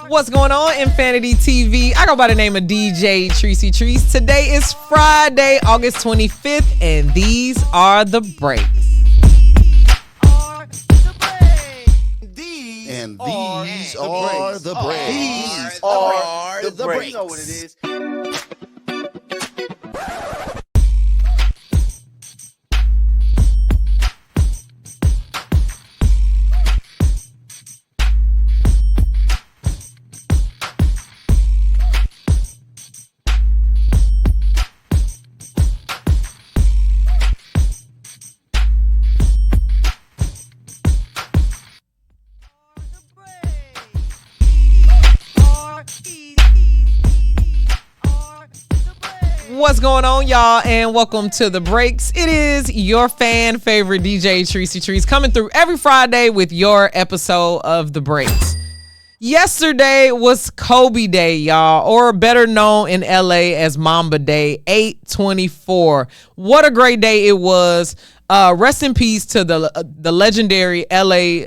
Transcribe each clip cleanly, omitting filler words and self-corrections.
What's going on, Infanity TV? I go by the name of DJ Tricey Trice. Today is Friday, August 25th, and these are the breaks. And these are the breaks. These are the breaks. You know what it is. What's going on, y'all, and welcome to the breaks. It is your fan favorite DJ Tricey Trice coming through every Friday with your episode of the breaks. Yesterday was Kobe Day, y'all, or better known in LA as Mamba Day, 8/24. What a great day it was. Rest in peace to the legendary LA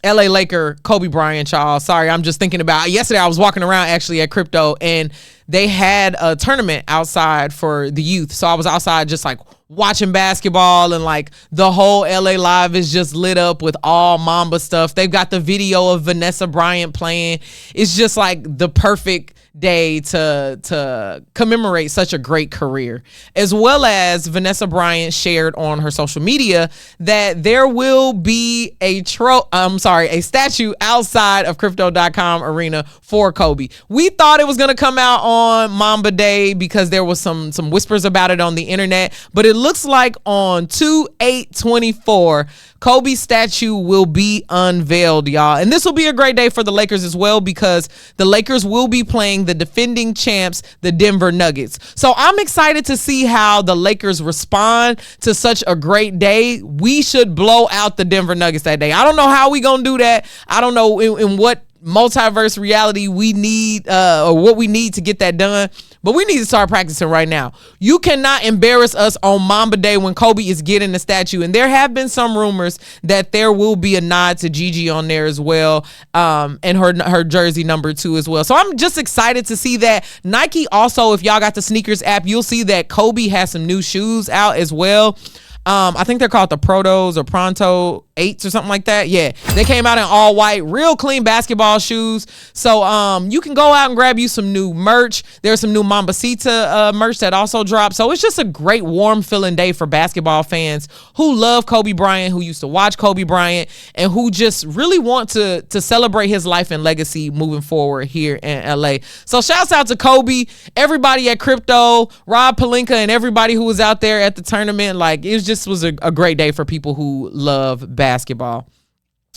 Laker Kobe Bryant, y'all. Sorry, I'm just thinking about yesterday. I was walking around actually at Crypto, and they had a tournament outside for the youth. So I was outside just like watching basketball, and like the whole LA Live is just lit up with all Mamba stuff. They've got the video of Vanessa Bryant playing. It's just like the perfect day to commemorate such a great career. As well as Vanessa Bryant shared on her social media that there will be a statue outside of Crypto.com arena for Kobe. We thought it was going to come out on Mamba Day because there was some whispers about it on the internet, but it looks like on 2/8/24 Kobe's statue will be unveiled, y'all. And this will be a great day for the Lakers as well, because the Lakers will be playing the defending champs, the Denver Nuggets. So I'm excited to see how the Lakers respond to such a great day. We should blow out the Denver Nuggets that day. I don't know how we gonna do that. I don't know in what multiverse reality we need or what we need to get that done, but we need to start practicing right now. You cannot embarrass us on Mamba Day when Kobe is getting the statue. And there have been some rumors that there will be a nod to Gigi on there as well, and her jersey number 2 as well. So I'm just excited to see that. Nike also, if y'all got the sneakers app, you'll see that Kobe has some new shoes out as well. I think they're called the Protos or Pronto 8s or something like that. Yeah, they came out in all white, real clean basketball shoes. So you can go out and grab you some new merch. There's some new Mambacita merch that also dropped. So it's just a great warm feeling day for basketball fans who love Kobe Bryant, who used to watch Kobe Bryant, and who just really want to celebrate his life and legacy moving forward here in LA. So shouts out to Kobe, everybody at Crypto, Rob Pelinka, and everybody who was out there at the tournament. Like, it was a great day for people who love basketball.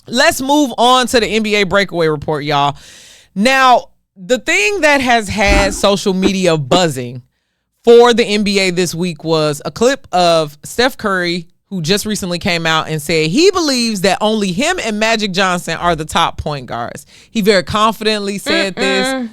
Let's move on to the NBA breakaway report, y'all. Now, the thing that has had social media buzzing for the NBA this week was a clip of Steph Curry, who just recently came out and said he believes that only him and Magic Johnson are the top point guards. He very confidently said this.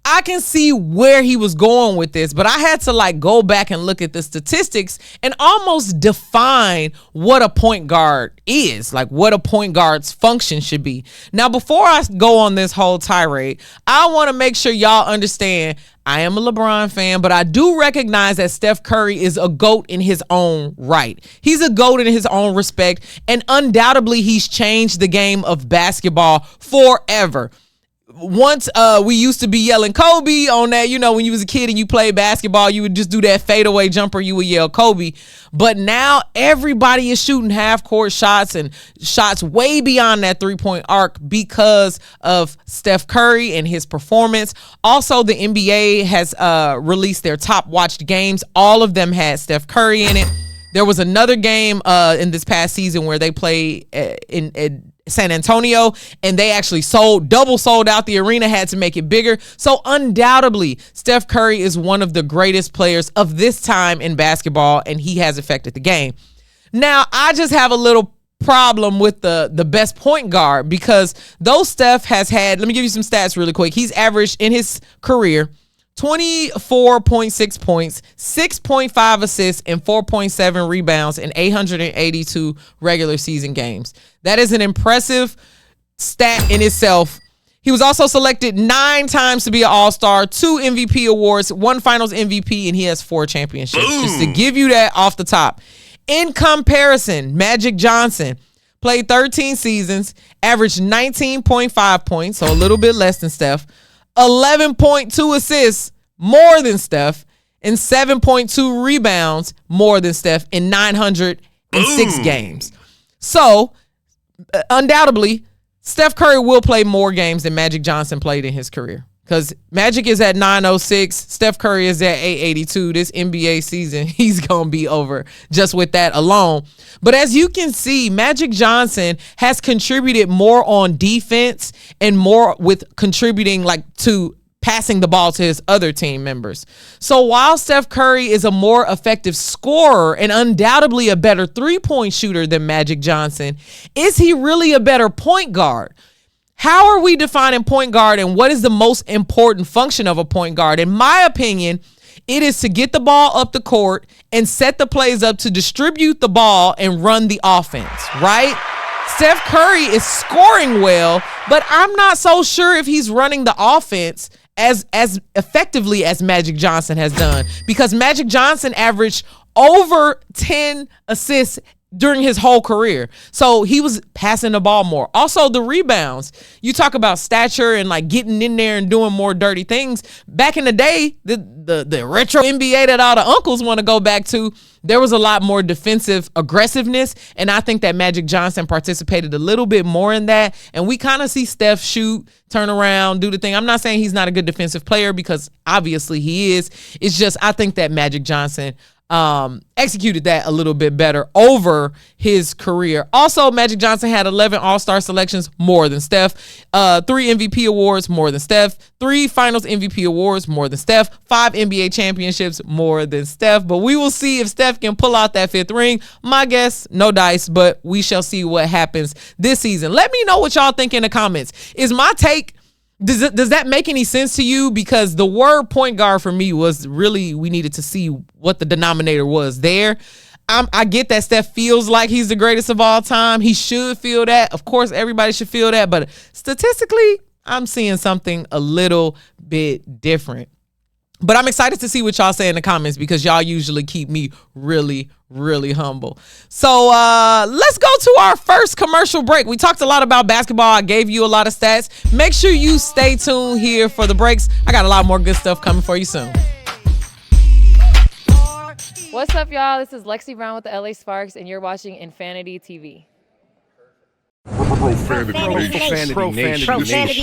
I can see where he was going with this, but I had to like go back and look at the statistics and almost define what a point guard is, like what a point guard's function should be. Now, before I go on this whole tirade, I want to make sure y'all understand I am a LeBron fan, but I do recognize that Steph Curry is a GOAT in his own right. He's a GOAT in his own respect, and undoubtedly he's changed the game of basketball forever. Once we used to be yelling Kobe on that, you know, when you was a kid and you played basketball, you would just do that fadeaway jumper, you would yell Kobe. But now everybody is shooting half-court shots and shots way beyond that three-point arc because of Steph Curry and his performance. Also, the NBA has released their top-watched games. All of them had Steph Curry in it. There was another game in this past season where they played in San Antonio, and they actually double sold out the arena, had to make it bigger. So undoubtedly, Steph Curry is one of the greatest players of this time in basketball, and he has affected the game. Now, I just have a little problem with the best point guard, because though Steph has had, let me give you some stats really quick. He's averaged in his career 24.6 points, 6.5 assists, and 4.7 rebounds in 882 regular season games. That is an impressive stat in itself. He was also selected 9 times to be an All-Star, 2 MVP awards, 1 Finals MVP, and he has 4 championships. Boom. Just to give you that off the top. In comparison, Magic Johnson played 13 seasons, averaged 19.5 points, so a little bit less than Steph, 11.2 assists, more than Steph, and 7.2 rebounds, more than Steph, in 906 games. So, undoubtedly, Steph Curry will play more games than Magic Johnson played in his career. Because Magic is at 906, Steph Curry is at 882. This NBA season, he's going to be over just with that alone. But as you can see, Magic Johnson has contributed more on defense and more with contributing to passing the ball to his other team members. So while Steph Curry is a more effective scorer and undoubtedly a better three-point shooter than Magic Johnson, is he really a better point guard? How are we defining point guard, and what is the most important function of a point guard? In my opinion, it is to get the ball up the court and set the plays up to distribute the ball and run the offense, right? Steph Curry is scoring well, but I'm not so sure if he's running the offense as effectively as Magic Johnson has done, because Magic Johnson averaged over 10 assists during his whole career. So he was passing the ball more. Also, the rebounds. You talk about stature and getting in there and doing more dirty things. Back in the day, the retro NBA that all the uncles want to go back to, there was a lot more defensive aggressiveness, and I think that Magic Johnson participated a little bit more in that, and we kind of see Steph shoot, turn around, do the thing. I'm not saying he's not a good defensive player, because obviously he is. It's just I think that Magic Johnson executed that a little bit better over his career. Also, Magic Johnson had 11 All-Star selections, more than Steph, 3 MVP awards, more than Steph, 3 Finals MVP awards, more than Steph, 5 NBA championships, more than Steph. But we will see if Steph can pull out that 5th ring. My guess, no dice, but we shall see what happens this season. Let me know what y'all think in the comments. Is my take, does that make any sense to you? Because the word point guard for me was really, we needed to see what the denominator was there. I get that Steph feels like he's the greatest of all time. He should feel that. Of course, everybody should feel that. But statistically, I'm seeing something a little bit different. But I'm excited to see what y'all say in the comments, because y'all usually keep me really, really humble. So let's go to our first commercial break. We talked a lot about basketball. I gave you a lot of stats. Make sure you stay tuned here for the breaks. I got a lot more good stuff coming for you soon. What's up, y'all? This is Lexi Brown with the LA Sparks, and you're watching Infanity TV. Profanity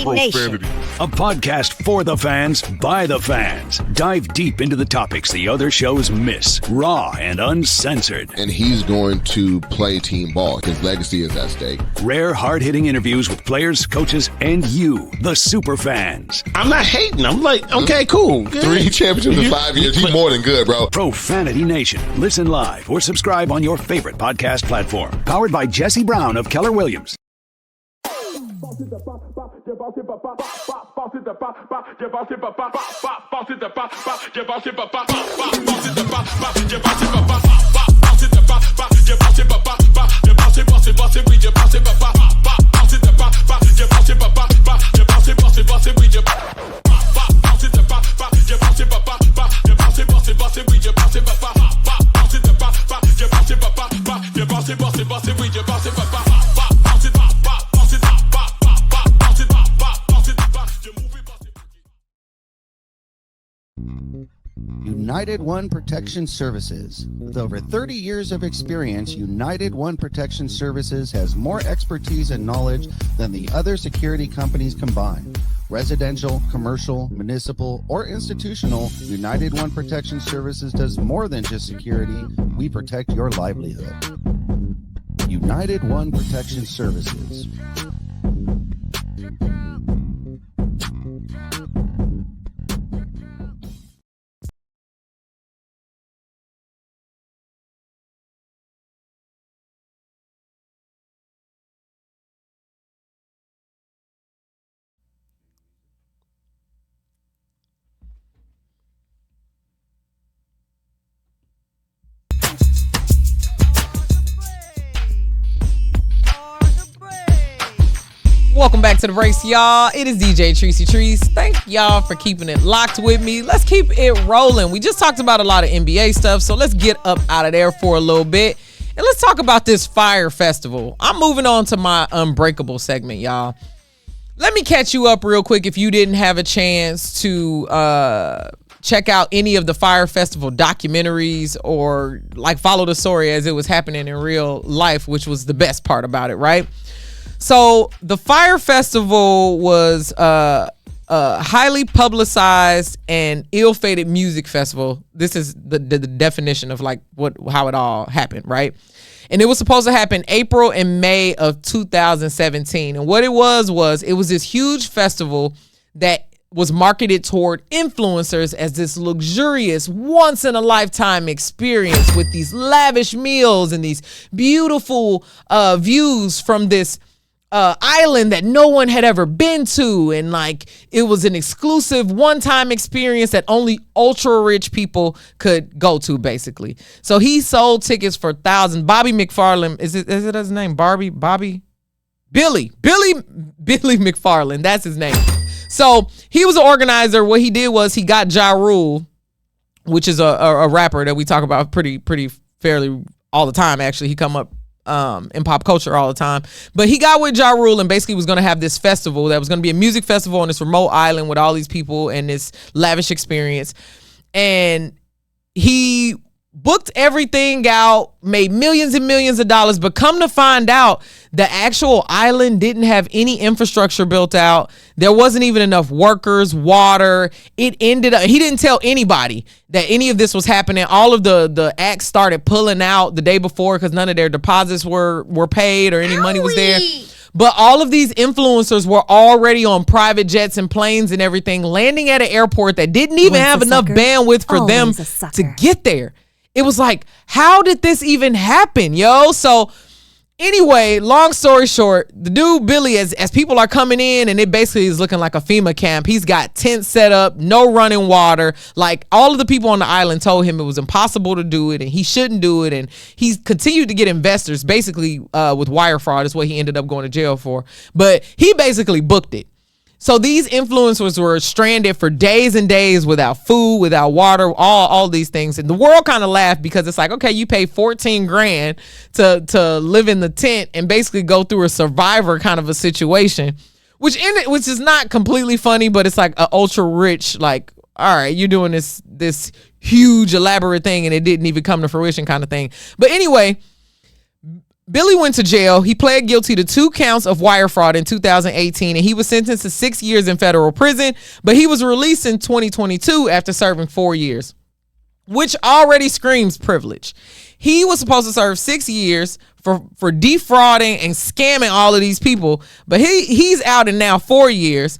Nation. A podcast for the fans, by the fans. Dive deep into the topics the other shows miss. Raw and uncensored. And he's going to play team ball. His legacy is at stake. Rare, hard-hitting interviews with players, coaches, and you, the super fans. I'm not hating. I'm like, okay, cool. Good. 3 championships in 5 years. He's more than good, bro. Profanity Nation. Listen live or subscribe on your favorite podcast platform. Powered by Jesse Brown of Keller Williams. United One Protection Services. With over 30 years of experience, United One Protection Services has more expertise and knowledge than the other security companies combined. Residential, commercial, municipal, or institutional, United One Protection Services does more than just security. We protect your livelihood. United One Protection Services. Welcome back to the breaks, y'all. It is DJ Tricey Trice. Thank y'all for keeping it locked with me. Let's keep it rolling. We just talked about a lot of NBA stuff, so let's get up out of there for a little bit. And let's talk about this Fire Festival. I'm moving on to my Unbreakable segment, y'all. Let me catch you up real quick if you didn't have a chance to check out any of the Fire Festival documentaries or like follow the story as it was happening in real life, which was the best part about it, right? So the Fire Festival was a highly publicized and ill-fated music festival. This is the definition of like how it all happened, right? And it was supposed to happen April and May of 2017. And what it was this huge festival that was marketed toward influencers as this luxurious once-in-a-lifetime experience with these lavish meals and these beautiful views from this island that no one had ever been to, and like it was an exclusive one-time experience that only ultra rich people could go to, basically. So he sold tickets for thousands. Bobby McFarlane, is it his name? Billy McFarlane, that's his name. So he was an organizer. What he did was he got Ja Rule, which is a rapper that we talk about pretty fairly all the time. Actually, he come up in pop culture all the time, but he got with Ja Rule and basically was going to have this festival that was going to be a music festival on this remote island with all these people and this lavish experience. And he booked everything out, made millions and millions of dollars, but come to find out the actual island didn't have any infrastructure built out. There wasn't even enough workers, water. It ended up, he didn't tell anybody that any of this was happening. All of the acts started pulling out the day before because none of their deposits were paid or any money was there. But all of these influencers were already on private jets and planes and everything, landing at an airport that didn't even have enough bandwidth for them to get there. It was like, how did this even happen, yo? So anyway, long story short, the dude Billy, as people are coming in and it basically is looking like a FEMA camp. He's got tents set up, no running water. Like all of the people on the island told him it was impossible to do it and he shouldn't do it. And he's continued to get investors basically with wire fraud is what he ended up going to jail for. But he basically booked it. So these influencers were stranded for days and days without food, without water, all these things. And the world kind of laughed because it's like, okay, you pay $14,000 to live in the tent and basically go through a survivor kind of a situation, which is not completely funny, but it's like an ultra rich, like, all right, you're doing this huge elaborate thing and it didn't even come to fruition kind of thing. But anyway, Billy went to jail. He pled guilty to 2 counts of wire fraud in 2018, and he was sentenced to 6 years in federal prison, but he was released in 2022 after serving 4 years, which already screams privilege. He was supposed to serve 6 years for defrauding and scamming all of these people, but he's out in now 4 years,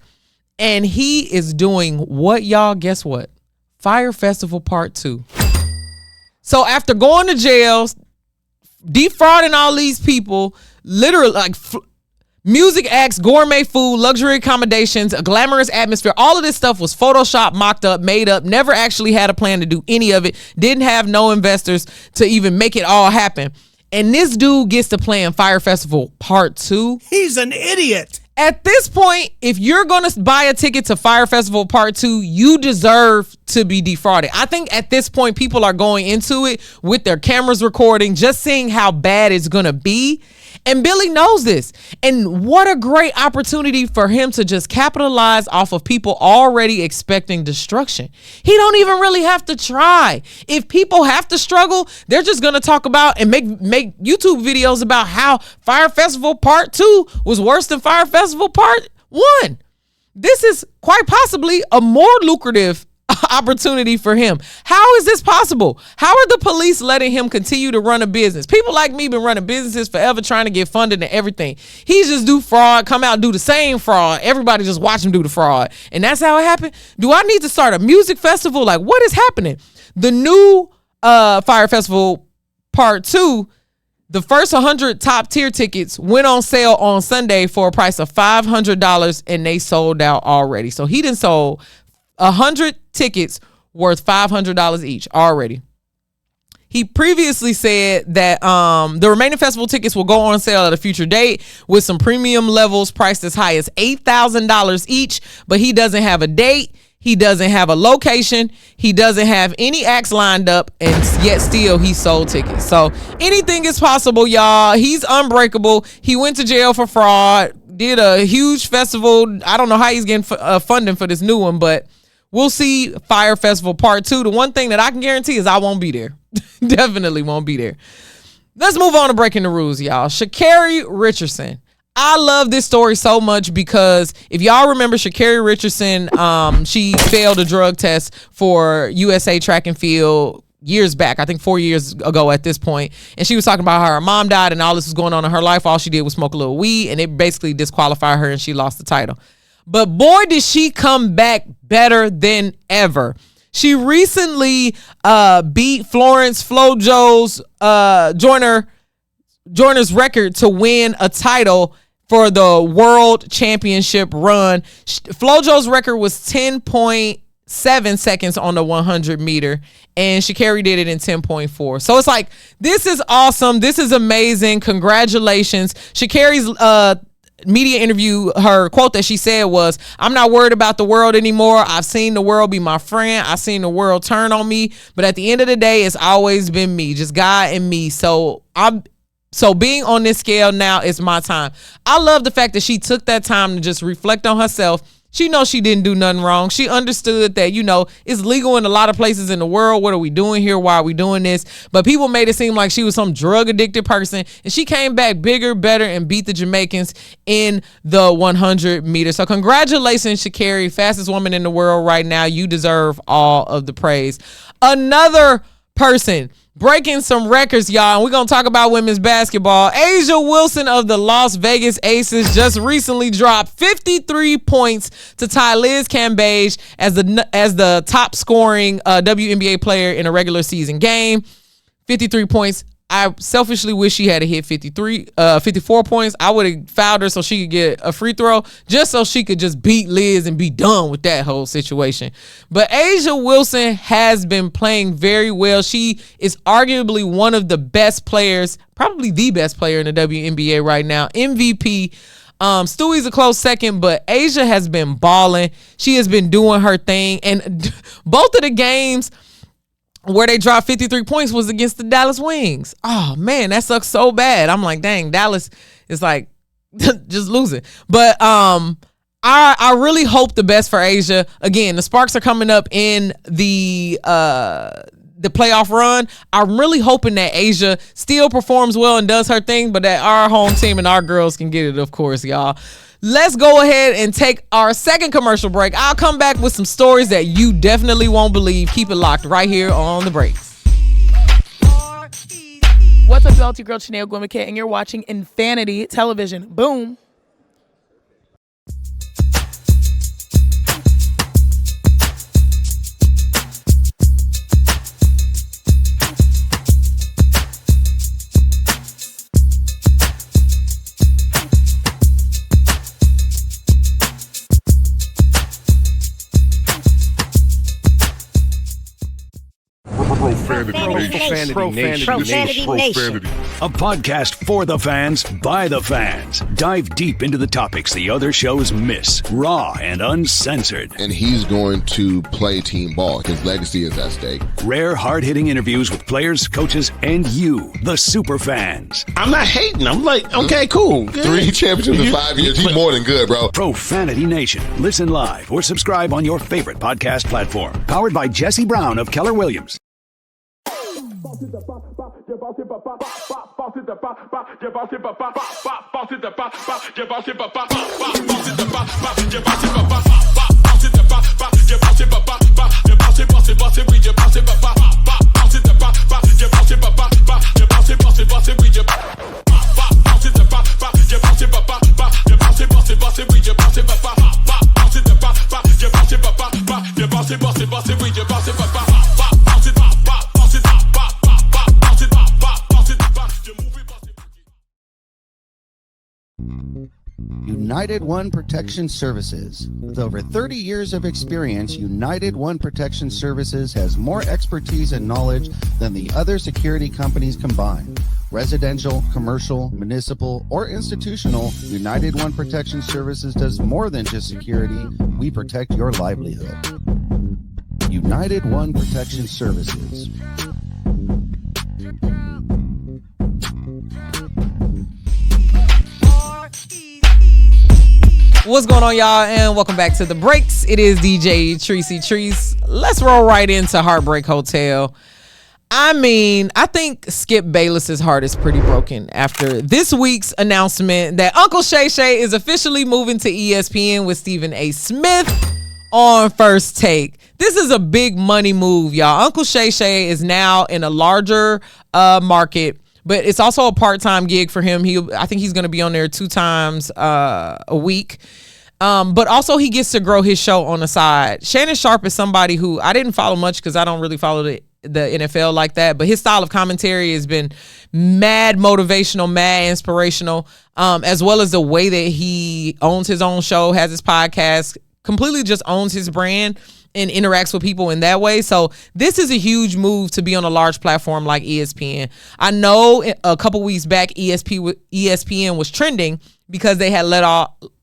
and he is doing what, y'all? Guess what? Fire Festival Part 2. So after going to jail, defrauding all these people, literally like music acts, gourmet food, luxury accommodations, a glamorous atmosphere, all of this stuff was photoshopped, mocked up, made up, never actually had a plan to do any of it, didn't have no investors to even make it all happen. And this dude gets to plan Fire Festival Part 2. He's an idiot. At this point, if you're going to buy a ticket to Fire Festival Part 2, you deserve to be defrauded. I think at this point, people are going into it with their cameras recording, just seeing how bad it's going to be. And Billy knows this. And what a great opportunity for him to just capitalize off of people already expecting destruction. He don't even really have to try. If people have to struggle, they're just going to talk about and make YouTube videos about how Fire Festival Part 2 was worse than Fire Festival Part 1. This is quite possibly a more lucrative opportunity for him. How is this possible? How are the police letting him continue to run a business? People like me been running businesses forever, trying to get funded and everything. He just do fraud, come out and do the same fraud. Everybody just watch him do the fraud. And that's how it happened. Do I need to start a music festival? Like, what is happening? The new Fire Festival Part 2, the first 100 top tier tickets went on sale on Sunday for a price of $500 and they sold out already. So he done sold 100 tickets worth $500 each already. He previously said that the remaining festival tickets will go on sale at a future date with some premium levels priced as high as $8,000 each, but he doesn't have a date. He doesn't have a location. He doesn't have any acts lined up, and yet still he sold tickets. So anything is possible, y'all. He's unbreakable. He went to jail for fraud, did a huge festival. I don't know how he's getting funding for this new one, but we'll see Fire Festival Part 2. The one thing that I can guarantee is I won't be there. Definitely won't be there. Let's move on to breaking the rules, y'all. Sha'Carri Richardson. I love this story so much because if y'all remember Sha'Carri Richardson, she failed a drug test for USA track and field years back, I think 4 years ago at this point. And she was talking about how her mom died and all this was going on in her life. All she did was smoke a little weed, and it basically disqualified her and she lost the title. But boy, did she come back better than ever. She recently beat Florence Flojo's Joyner's record to win a title for the world championship run. Flojo's record was 10.7 seconds on the 100 meter, and Sha'Carri did it in 10.4. So it's like, this is awesome. This is amazing. Congratulations. Sha'Carri's media interview, her quote that she said was, "I'm not worried about the world anymore. I've seen the world be my friend. I've seen the world turn on me. But at the end of the day, it's always been me, just God and me. So being on this scale now is my time." I love the fact that she took that time to just reflect on herself. She knows she didn't do nothing wrong. She understood that, it's legal in a lot of places in the world. What are we doing here? Why are we doing this? But people made it seem like she was some drug addicted person, and she came back bigger, better, and beat the Jamaicans in the 100 meters. So congratulations, Sha'Carri, fastest woman in the world right now. You deserve all of the praise. Another person breaking some records, y'all, and we're going to talk about women's basketball. A'ja Wilson of the Las Vegas Aces just recently dropped 53 points to tie Liz Cambage as the top scoring WNBA player in a regular season game. 53 points. I selfishly wish she had hit 54 points. I would have fouled her so she could get a free throw, just so she could just beat Liz and be done with that whole situation. But A'ja Wilson has been playing very well. She is arguably one of the best players, probably the best player in the WNBA right now. MVP. Stewie's a close second, but A'ja has been balling. She has been doing her thing. And both of the games where they dropped 53 points was against the Dallas Wings. Oh man, that sucks so bad. I'm like, dang, Dallas is like just losing. But I really hope the best for A'ja. Again, the Sparks are coming up in the playoff run. I'm really hoping that A'ja still performs well and does her thing, but that our home team and our girls can get it, of course, y'all. Let's go ahead and take our second commercial break. I'll come back with some stories that you definitely won't believe. Keep it locked right here on The Breaks. What's up, y'all? It's your girl, Chanel Gwimike, and you're watching Infanity Television. Boom. Profanity Nation. A podcast for the fans, by the fans. Dive deep into the topics the other shows miss. Raw and uncensored. And he's going to play team ball. His legacy is at stake. Rare, hard-hitting interviews with players, coaches, and you, the super fans. I'm not hating. I'm like, okay, cool. Good. 3 championships in 5 years. He's more than good, bro. Profanity Nation. Listen live or subscribe on your favorite podcast platform. Powered by Jesse Brown of Keller Williams. United One Protection Services. With over 30 years of experience, United One Protection Services has more expertise and knowledge than the other security companies combined. Residential, commercial, municipal, or institutional, United One Protection Services does more than just security. We protect your livelihood. United One Protection Services. What's going on, y'all, and welcome back to The Breaks. It is DJ Tricey Trice. Let's roll right into Heartbreak Hotel. I mean, I think Skip Bayless's heart is pretty broken after this week's announcement that Uncle Shay Shay is officially moving to ESPN with Stephen A. Smith on First Take. This is a big money move, y'all. Uncle Shay Shay is now in a larger market, but it's also a part-time gig for him. I think he's going to be on there 2 times a week. But also he gets to grow his show on the side. Shannon Sharpe is somebody who I didn't follow much because I don't really follow the NFL like that. But his style of commentary has been mad motivational, mad inspirational, as well as the way that he owns his own show, has his podcast, completely just owns his brand and interacts with people in that way. So this is a huge move to be on a large platform like ESPN. I know a couple weeks back, ESPN was trending because they had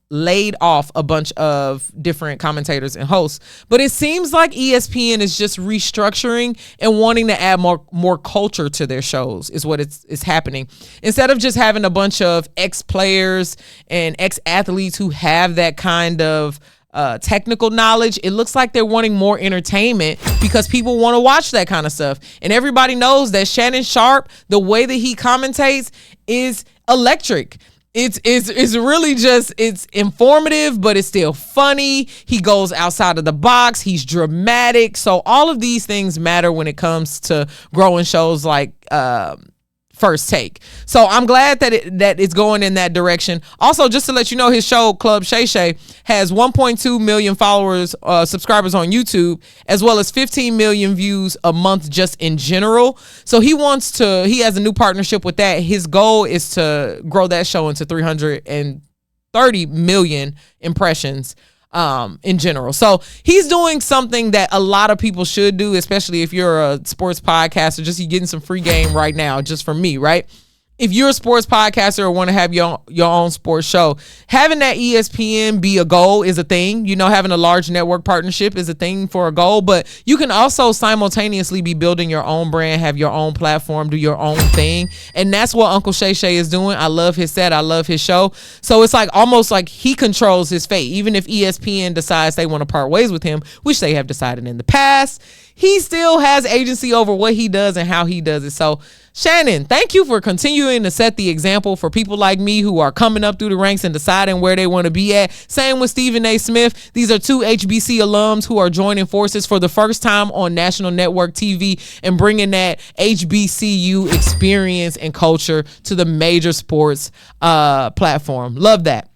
laid off a bunch of different commentators and hosts. But it seems like ESPN is just restructuring and wanting to add more culture to their shows is what is happening. Instead of just having a bunch of ex-players and ex-athletes who have that kind of technical knowledge, it looks like they're wanting more entertainment because people want to watch that kind of stuff. And everybody knows that Shannon Sharpe, the way that he commentates is electric. It's really just, it's informative, but it's still funny. He goes outside of the box. He's dramatic. So all of these things matter when it comes to growing shows like First Take. So I'm glad that it's going in that direction. Also, just to let you know, his show Club Shay Shay has 1.2 million subscribers on YouTube, as well as 15 million views a month just in general. So he has a new partnership with that. His goal is to grow that show into 330 million impressions in general. So he's doing something that a lot of people should do, especially if you're a sports podcaster. Just you getting some free game right now, just from me, right? If you're a sports podcaster or want to have your own sports show, having that ESPN be a goal is a thing. You know, having a large network partnership is a thing for a goal, but you can also simultaneously be building your own brand, have your own platform, do your own thing. And that's what Uncle Shay Shay is doing. I love his set. I love his show. So it's like almost like he controls his fate. Even if ESPN decides they want to part ways with him, which they have decided in the past, he still has agency over what he does and how he does it. So Shannon, thank you for continuing to set the example for people like me who are coming up through the ranks and deciding where they want to be at. Same with Stephen A. Smith. These are 2 HBC alums who are joining forces for the first time on national network TV and bringing that HBCU experience and culture to the major sports platform. Love that.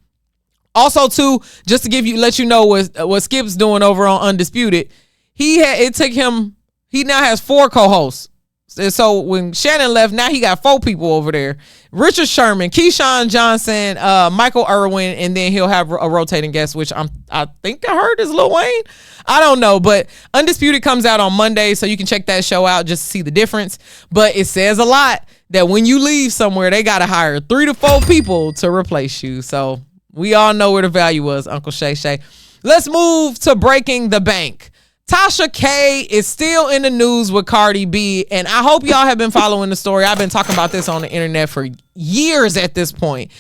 Also, too, just to let you know what Skip's doing over on Undisputed, he now has 4 co-hosts. So when Shannon left, now he got 4 people over there. Richard Sherman, Keyshawn Johnson, Michael Irwin, and then he'll have a rotating guest, which I think I heard is Lil Wayne. I don't know, but Undisputed comes out on Monday, so you can check that show out just to see the difference. But it says a lot that when you leave somewhere, they got to hire 3 to 4 people to replace you. So we all know where the value was, Uncle Shay Shay. Let's move to Breaking the Bank. Tasha K is still in the news with Cardi B, and I hope y'all have been following the story. I've been talking about this on the internet for years at this point.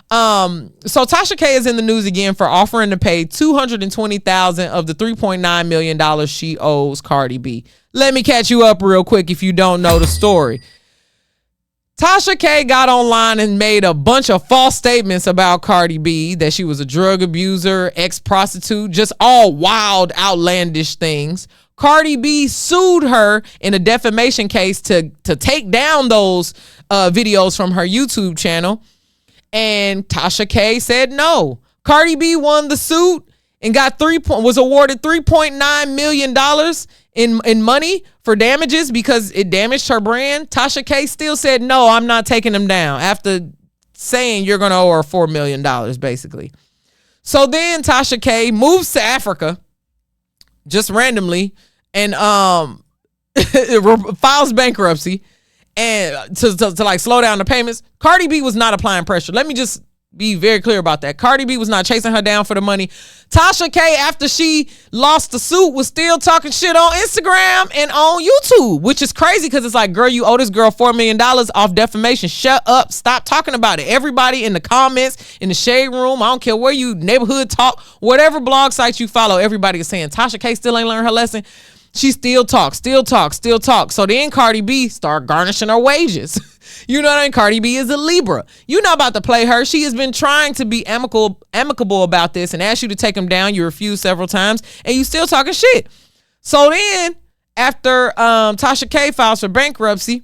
So Tasha K is in the news again for offering to pay $220,000 of the $3.9 million she owes Cardi B. Let me catch you up real quick if you don't know the story. Tasha K got online and made a bunch of false statements about Cardi B, that she was a drug abuser, ex-prostitute, just all wild, outlandish things. Cardi B sued her in a defamation case to take down those videos from her YouTube channel. And Tasha K said no. Cardi B won the suit and was awarded $3.9 million in money for damages because it damaged her brand. Tasha K still said, no, I'm not taking them down. After saying you're going to owe her $4 million, basically. So then Tasha K moves to Africa just randomly and files bankruptcy and to like slow down the payments. Cardi B was not applying pressure. Let me just be very clear about that. Cardi B was not chasing her down for the money. Tasha K, after she lost the suit, was still talking shit on Instagram and on YouTube, which is crazy because it's like, girl, you owe this girl $4 million off defamation. Shut up. Stop talking about it. Everybody in the comments, in the shade room, I don't care where you, neighborhood talk, whatever blog sites you follow, everybody is saying Tasha K still ain't learned her lesson. She still talks. So then Cardi B start garnishing her wages. You know what I mean? Cardi B is a Libra. You're not about to play her. She has been trying to be amicable about this and asked you to take him down. You refused several times and you still talking shit. So then after Tasha K files for bankruptcy,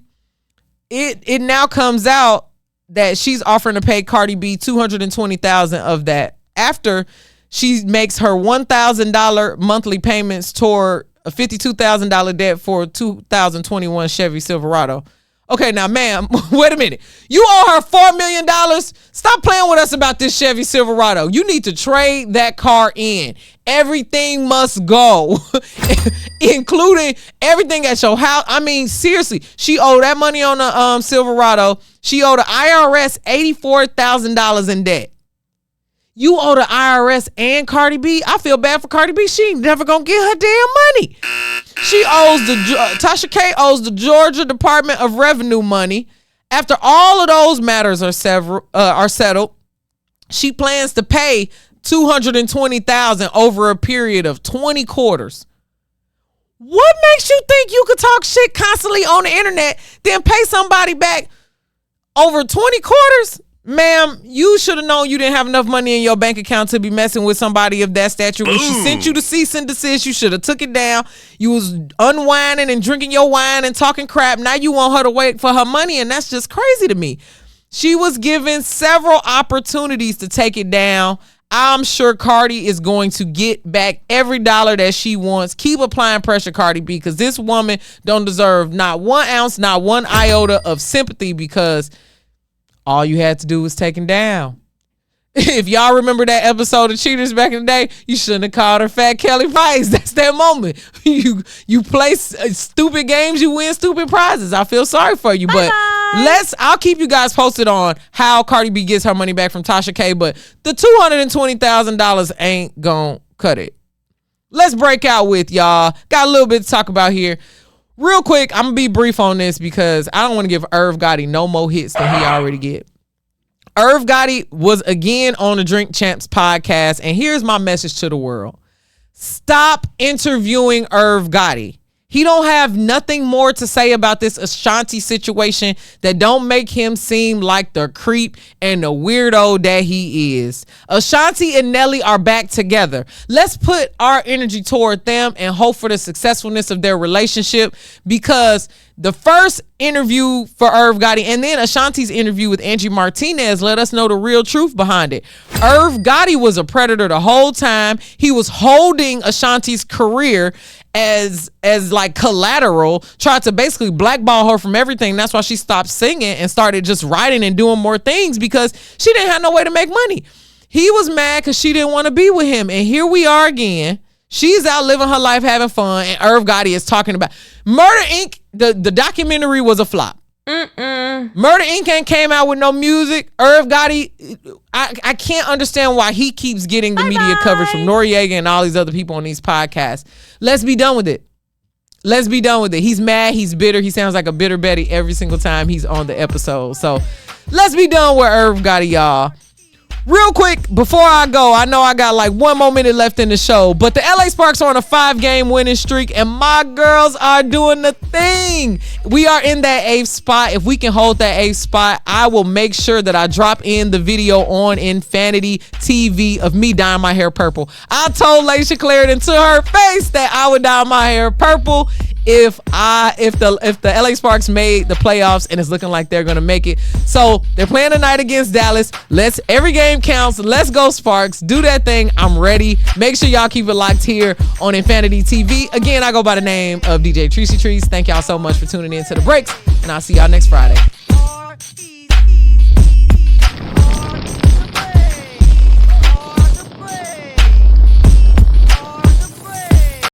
it now comes out that she's offering to pay Cardi B $220,000 of that after she makes her $1,000 monthly payments toward a $52,000 debt for a 2021 Chevy Silverado. Okay, now, ma'am, wait a minute. You owe her $4 million? Stop playing with us about this Chevy Silverado. You need to trade that car in. Everything must go, including everything at your house. I mean, seriously, she owed that money on the Silverado. She owed the IRS $84,000 in debt. You owe the IRS and Cardi B. I feel bad for Cardi B. She ain't never gonna get her damn money. She owes Tasha K owes the Georgia Department of Revenue money. After all of those matters are settled, she plans to pay $220,000 over a period of 20 quarters. What makes you think you could talk shit constantly on the internet, then pay somebody back over 20 quarters? Ma'am, you should have known you didn't have enough money in your bank account to be messing with somebody of that stature. When she sent you to cease and desist, you should have took it down. You was unwinding and drinking your wine and talking crap. Now you want her to wait for her money, and that's just crazy to me. She was given several opportunities to take it down. I'm sure Cardi is going to get back every dollar that she wants. Keep applying pressure, Cardi B, because this woman don't deserve not 1 ounce, not 1 iota of sympathy, because all you had to do was take him down. If y'all remember that episode of Cheaters back in the day, you shouldn't have called her Fat Kelly Price. That's that moment. You play stupid games, you win stupid prizes. I feel sorry for you, but I'll keep you guys posted on how Cardi B gets her money back from Tasha K, but the $220,000 ain't gonna cut it. Let's break out with y'all. Got a little bit to talk about here. Real quick, I'm going to be brief on this because I don't want to give Irv Gotti no more hits than he already get. Irv Gotti was again on the Drink Champs podcast, and here's my message to the world. Stop interviewing Irv Gotti. He don't have nothing more to say about this Ashanti situation that don't make him seem like the creep and the weirdo that he is. Ashanti and Nelly are back together. Let's put our energy toward them and hope for the successfulness of their relationship, because the first interview for Irv Gotti and then Ashanti's interview with Angie Martinez let us know the real truth behind it. Irv Gotti was a predator the whole time. He was holding Ashanti's career as like collateral, tried to basically blackball her from everything. That's why she stopped singing and started just writing and doing more things, because she didn't have no way to make money. He was mad because she didn't want to be with him. And here we are again. She's out living her life, having fun, and Irv Gotti is talking about Murder Inc. The documentary was a flop. Murder Inc. ain't came out with no music. Irv Gotti, I can't understand why he keeps getting the media coverage from Noriega and all these other people on these podcasts. Let's be done with it. Let's be done with it. He's mad. He's bitter. He sounds like a bitter Betty every single time he's on the episode. So let's be done with Irv Gotti, y'all. Real quick, before I go, I know I got like 1 more minute left in the show, but the LA Sparks are on a 5-game winning streak, and my girls are doing the thing. We are in that 8th spot. If we can hold that 8th spot, I will make sure that I drop in the video on Infanity TV of me dyeing my hair purple. I told Laisha Clarendon to her face that I would dye my hair purple if the LA Sparks made the playoffs, and it's looking like they're gonna make it. So they're playing tonight against Dallas. Every game counts. Let's go Sparks. Do that thing. I'm ready. Make sure y'all keep it locked here on Infanity TV. Again, I go by the name of DJ Tricey Trice. Thank y'all so much for tuning in to the breaks, and I'll see y'all next Friday.